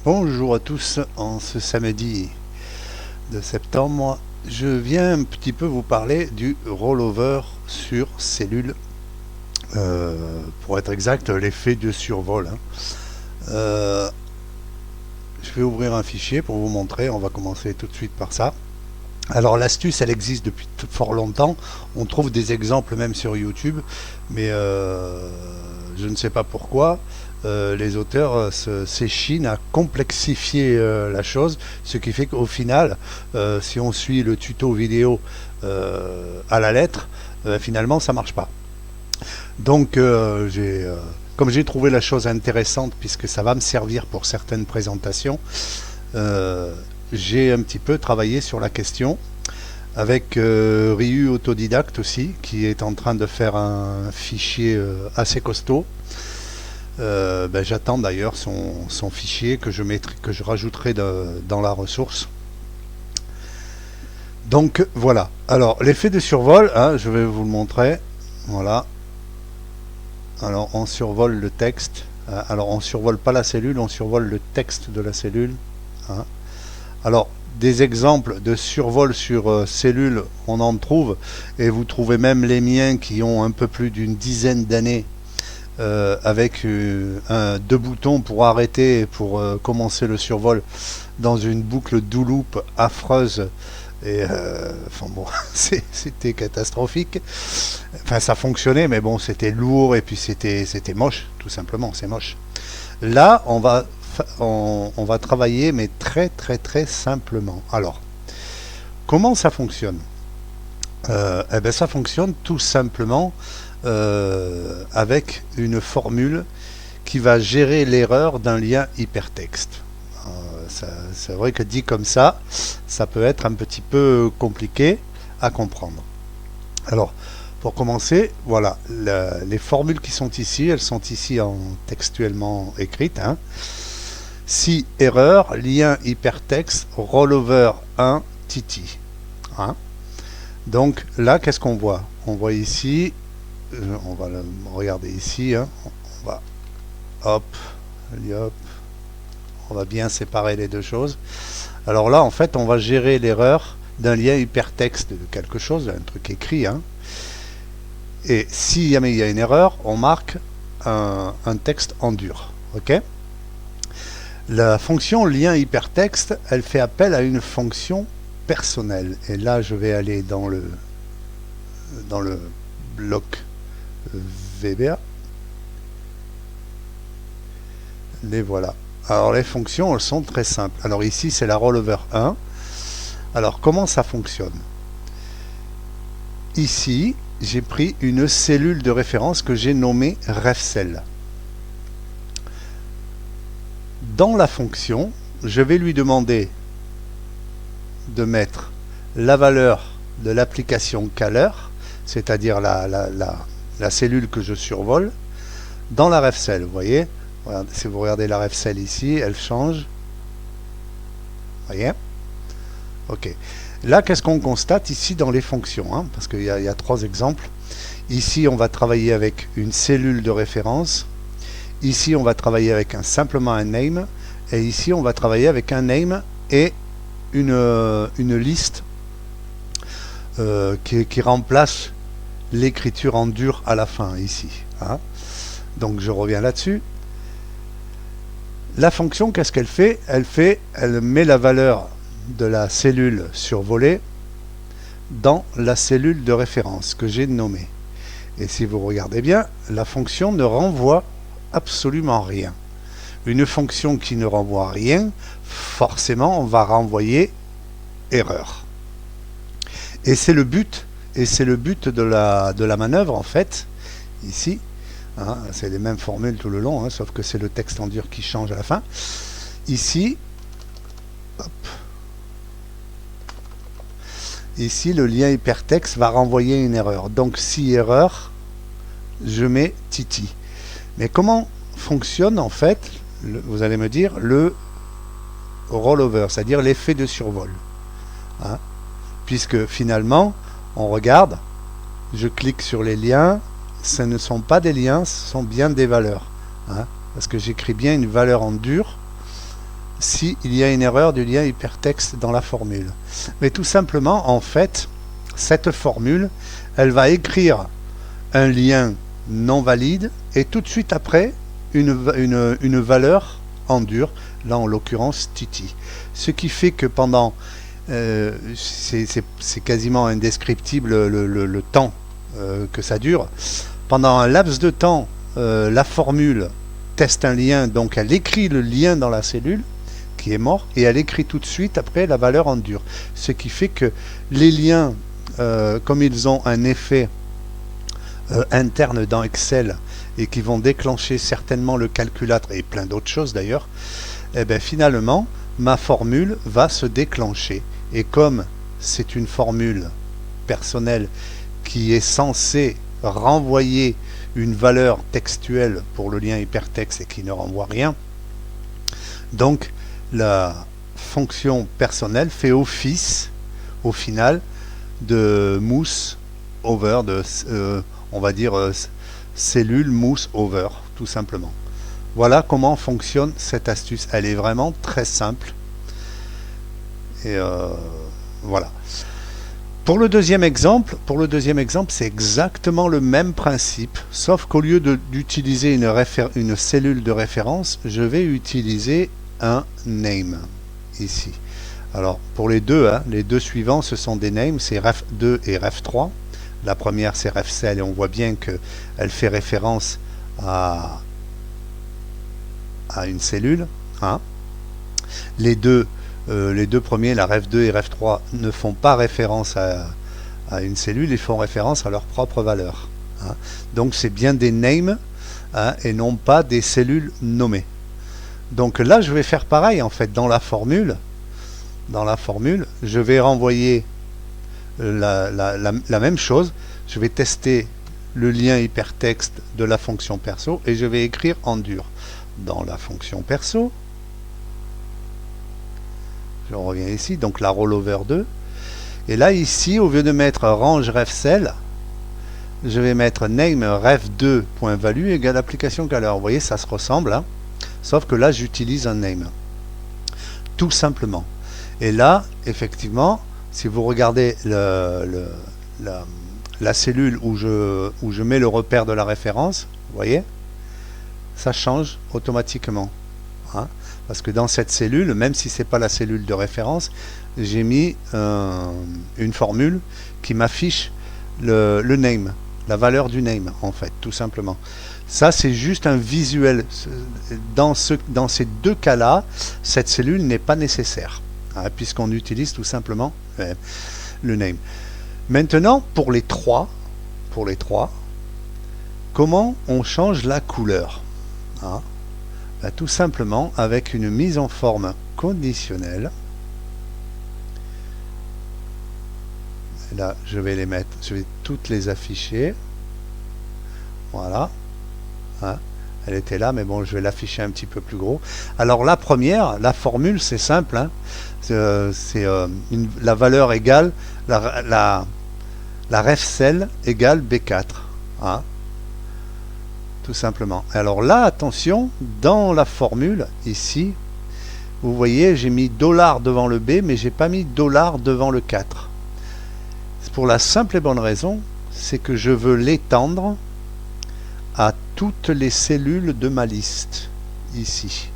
Bonjour à tous, en ce samedi de septembre, je viens un petit peu vous parler du rollover sur cellule, pour être exact, l'effet de survol. Euh, je vais ouvrir un fichier pour vous montrer, on va commencer tout de suite par ça. Alors l'astuce, elle existe depuis fort longtemps, on trouve des exemples même sur YouTube, mais je ne sais pas pourquoi. Les auteurs s'échinent à complexifier la chose, ce qui fait qu'au final, si on suit le tuto vidéo à la lettre, finalement ça marche pas. Donc comme j'ai trouvé la chose intéressante, puisque ça va me servir pour certaines présentations, euh, j'ai un petit peu travaillé sur la question avec Ryu Autodidacte aussi, qui est en train de faire un fichier assez costaud. J'attends d'ailleurs son fichier que je rajouterai dans la ressource. Donc voilà. Alors l'effet de survol, hein, je vais vous le montrer. Voilà. Alors on survole le texte. Alors on survole pas la cellule, on survole le texte de la cellule. Hein. Alors des exemples de survol sur cellule, on en trouve, et vous trouvez même les miens qui ont un peu plus d'une dizaine d'années. Avec deux boutons pour arrêter et pour commencer le survol dans une boucle do loop affreuse. Et enfin bon, c'était catastrophique. Enfin, ça fonctionnait, mais bon, c'était lourd et puis c'était moche, tout simplement, c'est moche. Là, on va travailler, mais très simplement. Alors, comment ça fonctionne? Ça fonctionne tout simplement avec une formule qui va gérer l'erreur d'un lien hypertexte. C'est vrai que dit comme ça peut être un petit peu compliqué à comprendre. Alors, pour commencer, voilà, les formules qui sont ici, elles sont ici en textuellement écrites. Hein. Si erreur, lien hypertexte, rollover 1, titi. Hein. Donc là, qu'est-ce qu'on voit? On voit ici, on va le regarder ici, hein. On va hop, on va bien séparer les deux choses. Alors là, en fait, on va gérer l'erreur d'un lien hypertexte de quelque chose, un truc écrit, hein. Et si jamais il y a une erreur, on marque un texte en dur. Ok? La fonction lien hypertexte, elle fait appel à une fonction personnelle. Et là, je vais aller dans le bloc VBA. Les voilà. Alors les fonctions, elles sont très simples. Alors ici, c'est la rollover 1. Alors comment ça fonctionne? Ici, j'ai pris une cellule de référence que j'ai nommée refcell. Dans la fonction, je vais lui demander de mettre la valeur de l'application caller, c'est-à-dire la cellule que je survole, dans la refcell. Vous voyez, si vous regardez la refcell ici, elle change. Vous voyez? Ok. Là, qu'est-ce qu'on constate ici dans les fonctions, hein, parce qu'il y a 3 exemples. Ici, on va travailler avec une cellule de référence. Ici, on va travailler avec simplement un name. Et ici, on va travailler avec un name et une liste qui remplace l'écriture en dur à la fin, ici. Hein. Donc, je reviens là-dessus. La fonction, qu'est-ce qu'elle fait? Elle met la valeur de la cellule survolée dans la cellule de référence que j'ai nommée. Et si vous regardez bien, la fonction ne renvoie absolument rien. Une fonction qui ne renvoie rien, forcément, on va renvoyer erreur. Et c'est le but, de la manœuvre, en fait, ici. Hein, c'est les mêmes formules tout le long, hein, sauf que c'est le texte en dur qui change à la fin. Ici, hop. Ici, le lien hypertexte va renvoyer une erreur. Donc, si erreur, je mets titi. Mais comment fonctionne, en fait, vous allez me dire, le rollover, c'est-à-dire l'effet de survol. Hein, puisque finalement, on regarde, je clique sur les liens, ce ne sont pas des liens, ce sont bien des valeurs. Hein, parce que j'écris bien une valeur en dur. s'il y a une erreur du lien hypertexte dans la formule. Mais tout simplement, en fait, cette formule, elle va écrire un lien non valide et tout de suite après une valeur en dur, là en l'occurrence Titi. Ce qui fait que pendant, c'est quasiment indescriptible le temps que ça dure. Pendant un laps de temps, la formule teste un lien, donc elle écrit le lien dans la cellule qui est mort et elle écrit tout de suite après la valeur en dur. Ce qui fait que les liens, comme ils ont un effet interne dans Excel et qui vont déclencher certainement le calculateur et plein d'autres choses d'ailleurs, et bien finalement ma formule va se déclencher. Et comme c'est une formule personnelle qui est censée renvoyer une valeur textuelle pour le lien hypertexte et qui ne renvoie rien, donc la fonction personnelle fait office au final de mouse over, on va dire cellule mouse over, tout simplement. Voilà comment fonctionne cette astuce. Elle est vraiment très simple. Et voilà. Pour le deuxième exemple, c'est exactement le même principe, sauf qu'au lieu d'utiliser une cellule de référence, je vais utiliser un name ici. Alors pour les deux suivants, ce sont des names, c'est ref2 et ref3. La première c'est refcell et on voit bien qu'elle fait référence à une cellule. Hein. Les deux premiers, la ref2 et ref3, ne font pas référence à une cellule, ils font référence à leur propre valeur. Hein. Donc c'est bien des names et non pas des cellules nommées. Donc là je vais faire pareil en fait dans la formule. Je vais renvoyer la même chose. Je vais tester le lien hypertexte de la fonction perso et je vais écrire en dur. Dans la fonction perso, je reviens ici, donc la rollover 2. Et là ici, au lieu de mettre range refcell, je vais mettre name ref2.value égale application color. Vous voyez, ça se ressemble, hein, sauf que là j'utilise un name. Tout simplement. Et là, effectivement, si vous regardez la cellule où je mets le repère de la référence, vous voyez, ça change automatiquement. Hein, parce que dans cette cellule, même si ce n'est pas la cellule de référence, j'ai mis une formule qui m'affiche le name, la valeur du name, en fait, tout simplement. Ça, c'est juste un visuel. Dans ces deux cas-là, cette cellule n'est pas nécessaire, hein, puisqu'on utilise tout simplement le name. Maintenant, pour les trois, comment on change la couleur, hein? Ben, tout simplement avec une mise en forme conditionnelle. Et là, je vais toutes les afficher. Voilà. Hein, elle était là, mais bon, je vais l'afficher un petit peu plus gros. Alors la première, la formule, c'est simple. Hein, la valeur égale, la refcell égale B4. Hein, tout simplement. Alors là, attention, dans la formule, ici, vous voyez, j'ai mis $ devant le B, mais j'ai pas mis $ devant le 4. C'est pour la simple et bonne raison, c'est que je veux l'étendre à toutes les cellules de ma liste, ici.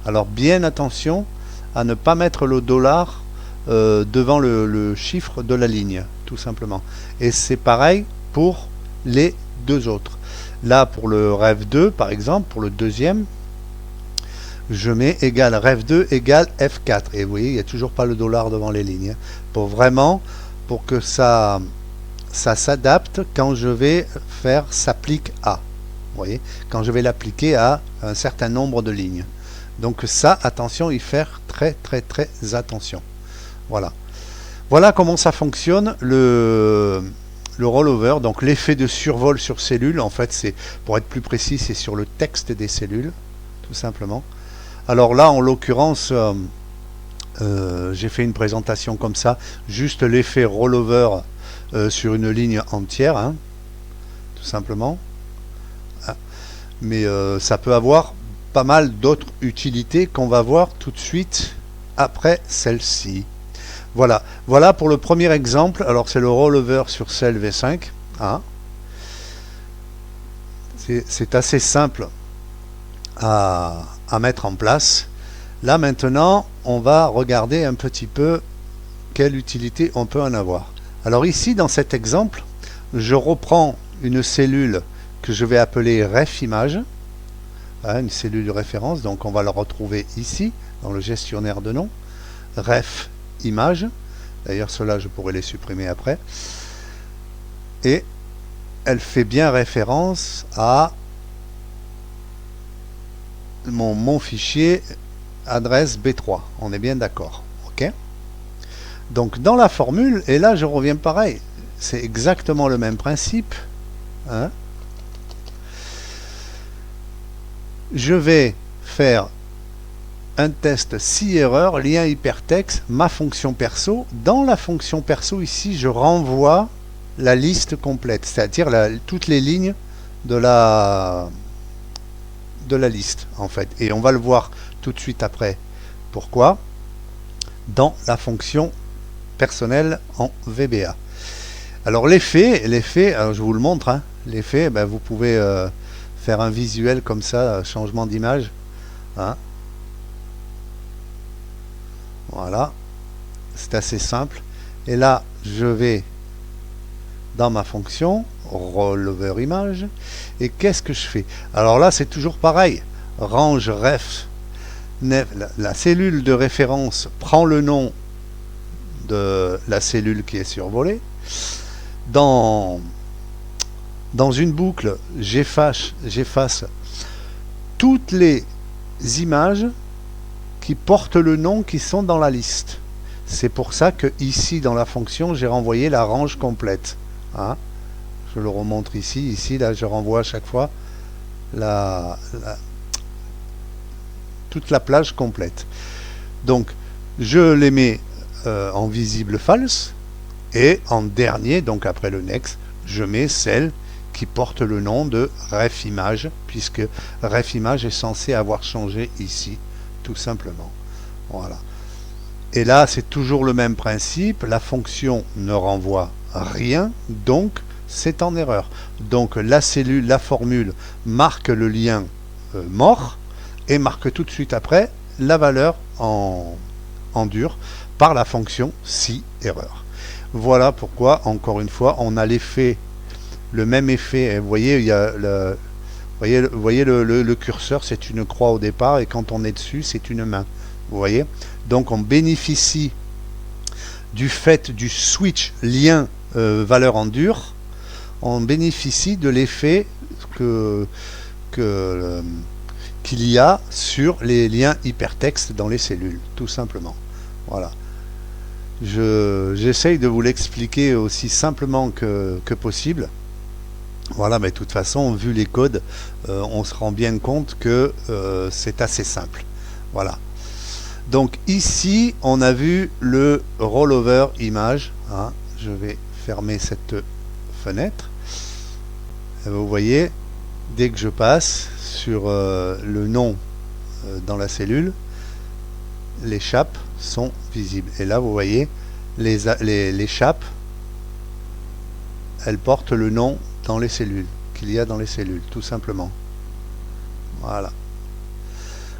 Alors bien attention à ne pas mettre le $ devant le chiffre de la ligne, tout simplement. Et c'est pareil pour les deux autres. Là, pour le ref2, par exemple, pour le deuxième, je mets égal ref2 égale F4. Et vous voyez, il n'y a toujours pas le $ devant les lignes. Pour que ça s'adapte quand je vais faire s'applique à. Vous voyez, quand je vais l'appliquer à un certain nombre de lignes. Donc ça, attention, y faire très très très attention. Voilà. Voilà comment ça fonctionne le rollover, donc l'effet de survol sur cellule. En fait, c'est, pour être plus précis, c'est sur le texte des cellules, tout simplement. Alors là, en l'occurrence, j'ai fait une présentation comme ça, juste l'effet rollover sur une ligne entière, hein, tout simplement. Mais ça peut avoir pas mal d'autres utilités qu'on va voir tout de suite après celle-ci. Voilà, voilà pour le premier exemple. Alors c'est le rollover sur cell V5. Hein. C'est assez simple à mettre en place. Là maintenant, on va regarder un petit peu quelle utilité on peut en avoir. Alors ici, dans cet exemple, je reprends une cellule que je vais appeler ref image, hein, une cellule de référence, donc on va la retrouver ici, dans le gestionnaire de noms, ref image, d'ailleurs ceux-là je pourrais les supprimer après, et elle fait bien référence à mon fichier adresse B3, on est bien d'accord, ok? Donc dans la formule, et là je reviens pareil, c'est exactement le même principe, hein? Je vais faire un test si erreur, lien hypertexte, ma fonction perso. Dans la fonction perso ici, je renvoie la liste complète, c'est-à-dire toutes les lignes de la liste en fait. Et on va le voir tout de suite après. Pourquoi? Dans la fonction personnelle en VBA. Alors l'effet, je vous le montre, hein, l'effet, ben, vous pouvez faire un visuel comme ça, changement d'image. Hein. Voilà, c'est assez simple. Et là, je vais dans ma fonction rollover image. Et qu'est-ce que je fais? Alors là, c'est toujours pareil. Range ref. La cellule de référence prend le nom de la cellule qui est survolée. Dans une boucle, j'efface toutes les images qui portent le nom qui sont dans la liste. C'est pour ça que ici dans la fonction j'ai renvoyé la range complète. Hein, je le remontre ici, là je renvoie à chaque fois toute la plage complète. Donc je les mets en visible false et en dernier, donc après le next, je mets celle qui porte le nom de ref image, puisque ref image est censé avoir changé ici, tout simplement. Voilà. Et là, c'est toujours le même principe. La fonction ne renvoie rien, donc c'est en erreur. Donc la cellule, la formule marque le lien mort et marque tout de suite après la valeur en dur par la fonction si erreur. Voilà pourquoi, encore une fois, on a l'effet, le même effet. Vous voyez, il y a le curseur, c'est une croix au départ, et quand on est dessus, c'est une main. Vous voyez? Donc on bénéficie du fait du switch lien valeur en dur, on bénéficie de l'effet qu'il y a sur les liens hypertextes dans les cellules, tout simplement. Voilà. J'essaye de vous l'expliquer aussi simplement que possible. Voilà, mais de toute façon, vu les codes, on se rend bien compte que c'est assez simple. Voilà. Donc ici, on a vu le rollover image. Hein. Je vais fermer cette fenêtre. Et vous voyez, dès que je passe sur le nom dans la cellule, les chapes sont visibles. Et là, vous voyez, les chapes, elles portent le nom dans les cellules, qu'il y a dans les cellules, tout simplement. Voilà.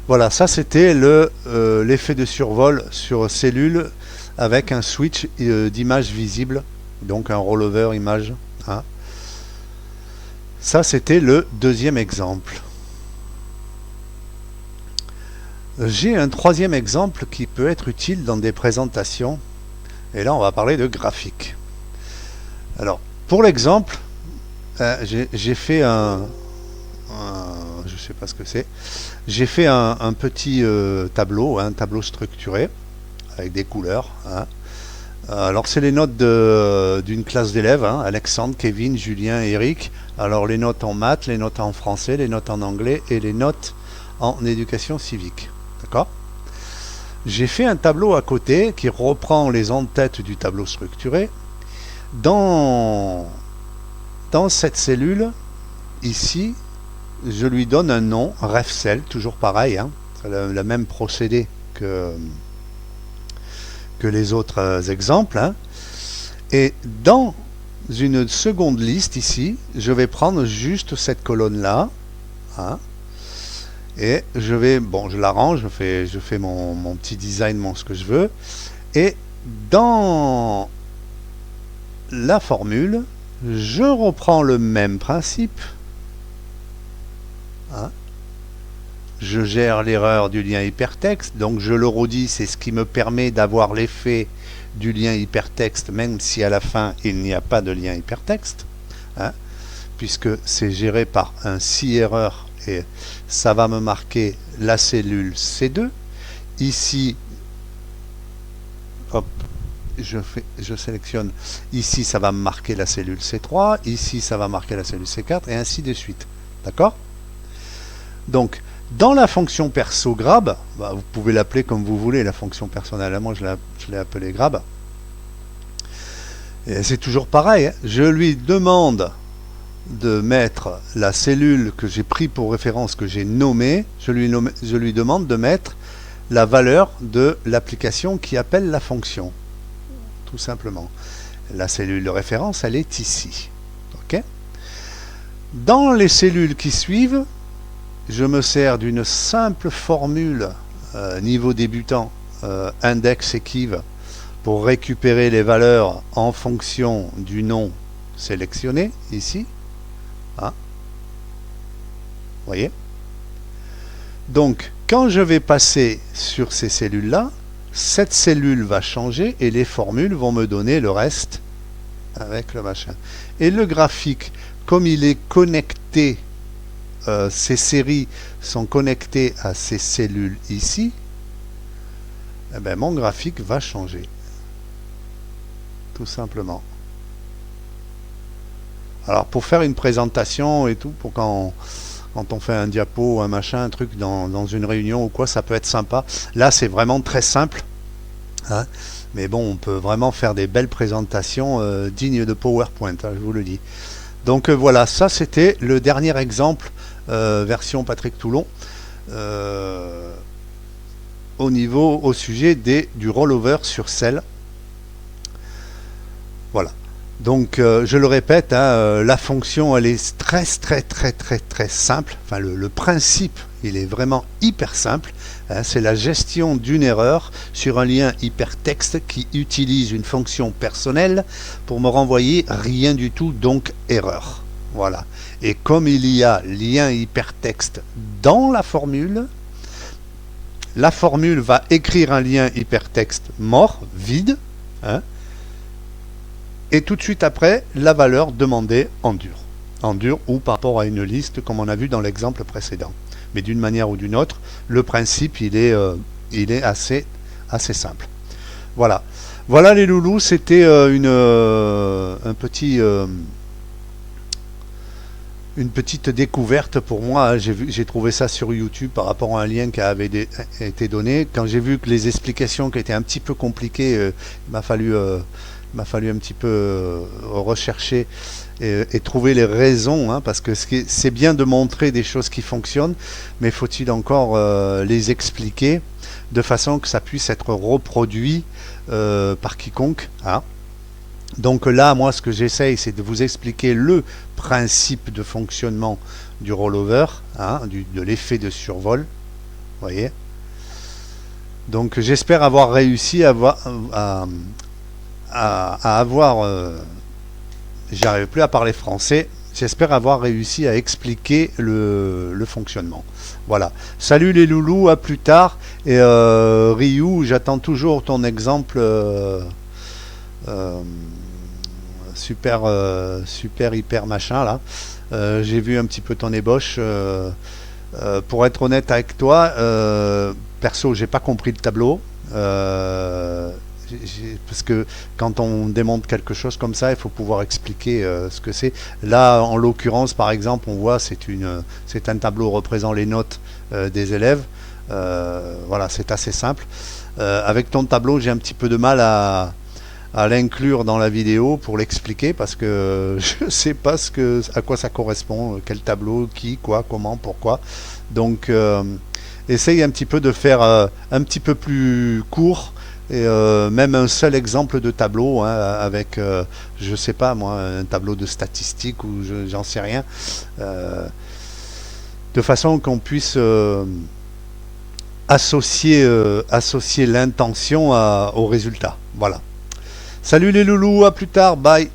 Voilà, ça c'était l'effet de survol sur cellule avec un switch d'image visible, donc un rollover image. Hein. Ça c'était le deuxième exemple. J'ai un troisième exemple qui peut être utile dans des présentations, et là on va parler de graphique. Alors, pour l'exemple, j'ai fait je sais pas ce que c'est. J'ai fait un petit tableau, un tableau structuré avec des couleurs. Hein. Alors c'est les notes d'une classe d'élèves, hein, Alexandre, Kevin, Julien, Eric. Alors les notes en maths, les notes en français, les notes en anglais et les notes en éducation civique. D'accord? J'ai fait un tableau à côté qui reprend les en-têtes du tableau structuré. Dans cette cellule, ici, je lui donne un nom, refcell, toujours pareil, hein, le même procédé que les autres exemples, hein. Et dans une seconde liste ici, je vais prendre juste cette colonne là, hein, et je vais, bon, je l'arrange, je fais mon petit design, ce que je veux, et dans la formule, je reprends le même principe, hein. Je gère l'erreur du lien hypertexte, donc je le redis, c'est ce qui me permet d'avoir l'effet du lien hypertexte, même si à la fin il n'y a pas de lien hypertexte, hein, puisque c'est géré par un si erreur et ça va me marquer la cellule C2. Ici, hop, je sélectionne, ici ça va me marquer la cellule C3, ici ça va marquer la cellule C4 et ainsi de suite. D'accord? Donc, dans la fonction perso grab, bah, vous pouvez l'appeler comme vous voulez, la fonction personnelle, moi je l'ai appelée grab. Et c'est toujours pareil, hein. Je lui demande de mettre la cellule que j'ai pris pour référence, que j'ai nommée, je lui demande de mettre la valeur de l'application qui appelle la fonction. Tout simplement. La cellule de référence, elle est ici. OK ? Dans les cellules qui suivent, je me sers d'une simple formule niveau débutant, index equiv, pour récupérer les valeurs en fonction du nom sélectionné, ici. Hein, vous voyez? Donc, quand je vais passer sur ces cellules-là, cette cellule va changer et les formules vont me donner le reste avec le machin. Et le graphique, comme il est connecté, ces séries sont connectées à ces cellules ici, eh bien, mon graphique va changer. Tout simplement. Alors, pour faire une présentation et tout, pour quand on fait un diapo, un machin, un truc dans une réunion ou quoi, ça peut être sympa. Là, c'est vraiment très simple, hein, mais bon, on peut vraiment faire des belles présentations dignes de PowerPoint, hein, je vous le dis. Donc voilà, ça c'était le dernier exemple version Patrick Toulon au sujet du rollover sur cell. Voilà. Donc je le répète, hein, la fonction elle est très simple. Enfin le principe il est vraiment hyper simple, hein, c'est la gestion d'une erreur sur un lien hypertexte qui utilise une fonction personnelle pour me renvoyer rien du tout, donc erreur. Voilà. Et comme il y a lien hypertexte dans la formule va écrire un lien hypertexte mort, vide, hein, et tout de suite après, la valeur demandée en dur ou par rapport à une liste comme on a vu dans l'exemple précédent. Mais d'une manière ou d'une autre, le principe il est assez simple. Voilà. Voilà les loulous, c'était une petite découverte pour moi. J'ai trouvé ça sur YouTube par rapport à un lien qui avait été donné. Quand j'ai vu que les explications qui étaient un petit peu compliquées, il m'a fallu un petit peu rechercher et trouver les raisons, hein, parce que c'est bien de montrer des choses qui fonctionnent, mais faut-il encore les expliquer de façon que ça puisse être reproduit par quiconque, hein. Donc là, moi, ce que j'essaye, c'est de vous expliquer le principe de fonctionnement du rollover, hein, de l'effet de survol, vous voyez. Donc j'espère avoir réussi à avoir, j'arrive plus à parler français, j'espère avoir réussi à expliquer le fonctionnement. Voilà. Salut les loulous, à plus tard. Et Ryu, j'attends toujours ton exemple super hyper machin là. J'ai vu un petit peu ton ébauche. Pour être honnête avec toi, perso, j'ai pas compris le tableau. Parce que quand on démonte quelque chose comme ça, il faut pouvoir expliquer ce que c'est. Là, en l'occurrence, par exemple, on voit c'est un tableau représentant les notes des élèves. Voilà, c'est assez simple. Avec ton tableau, j'ai un petit peu de mal à l'inclure dans la vidéo pour l'expliquer parce que je sais pas à quoi ça correspond, quel tableau, qui, quoi, comment, pourquoi. Donc essaye un petit peu de faire un petit peu plus court et même un seul exemple de tableau hein, avec je sais pas moi un tableau de statistiques ou j'en sais rien de façon qu'on puisse associer l'intention au résultat. Voilà. Salut les loulous, à plus tard, bye.